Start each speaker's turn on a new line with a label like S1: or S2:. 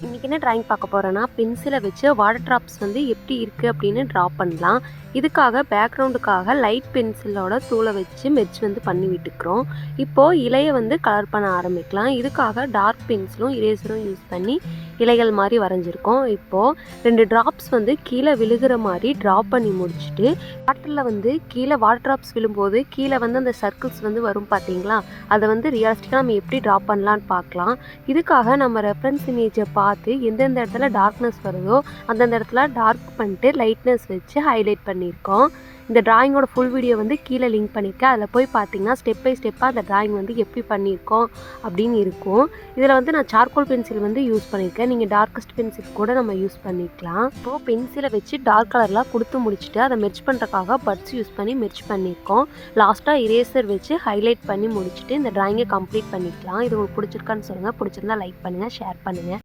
S1: இன்றைக்கி என்ன ட்ராயிங் பார்க்க போகிறேன்னா, பென்சிலை வச்சு வாட்டர் ட்ராப்ஸ் வந்து எப்படி இருக்குது அப்படின்னு ட்ரா பண்ணலாம். இதுக்காக பேக்ரவுண்டுக்காக லைட் பென்சிலோட தூளை வச்சு மெர்ஜ் வந்து பண்ணி விட்டுக்கிறோம். இப்போது இலையை வந்து கலர் பண்ண ஆரம்பிக்கலாம். இதுக்காக டார்க் பென்சிலும் இரேசரும் யூஸ் பண்ணி இலைகள் மாதிரி வரைஞ்சிருக்கோம். இப்போது 2 ட்ராப்ஸ் வந்து கீழே விழுகிற மாதிரி ட்ரா பண்ணி முடிச்சுட்டு, வாட்டரில் வந்து கீழே வாட்டர் ட்ராப்ஸ் விழும்போது கீழே வந்து அந்த சர்க்கிள்ஸ் வந்து வரும் பார்த்தீங்களா, அதை வந்து ரியலிஸ்டிக்காக நம்ம எப்படி ட்ரா பண்ணலான்னு பார்க்கலாம். இதுக்காக நம்ம ரெஃபரன்ஸ் இமேஜை பார்த்து எந்தெந்த இடத்துல டார்க்னஸ் வருதோ அந்தந்த இடத்துல டார்க் பண்ணிட்டு லைட்னஸ் வச்சு ஹைலைட் பண்ணியிருக்கோம். இந்த டிராயிங்கோட ஃபுல் வீடியோ வந்து கீழே லிங்க் பண்ணியிருக்கேன். அதில் போய் பார்த்தீங்கன்னா ஸ்டெப் பை ஸ்டெப்பாக அந்த டிராயிங் வந்து எப்படி பண்ணியிருக்கோம் அப்படின்னு இருக்கும். இதில் வந்து நான் சார்கோல் பென்சில் வந்து யூஸ் பண்ணியிருக்கேன். நீங்கள் டார்க்கஸ்ட் பென்சில் கூட நம்ம யூஸ் பண்ணிக்கலாம். இப்போது பென்சிலை வச்சு டார்க் கலர்லாம் கொடுத்து முடிச்சுட்டு அதை மெர்ஜ் பண்ணுறதுக்காக பட்ஸ் யூஸ் பண்ணி மெர்ஜ் பண்ணியிருக்கோம். லாஸ்ட்டாக இரேசர் வச்சு ஹைலைட் பண்ணி முடிச்சுட்டு இந்த டிராயிங்கை கம்ப்ளீட் பண்ணிக்கலாம். இது உங்களுக்கு பிடிச்சிருக்கான்னு சொல்லுங்கள். பிடிச்சிருந்தா லைக் பண்ணுங்கள், ஷேர் பண்ணுங்கள்.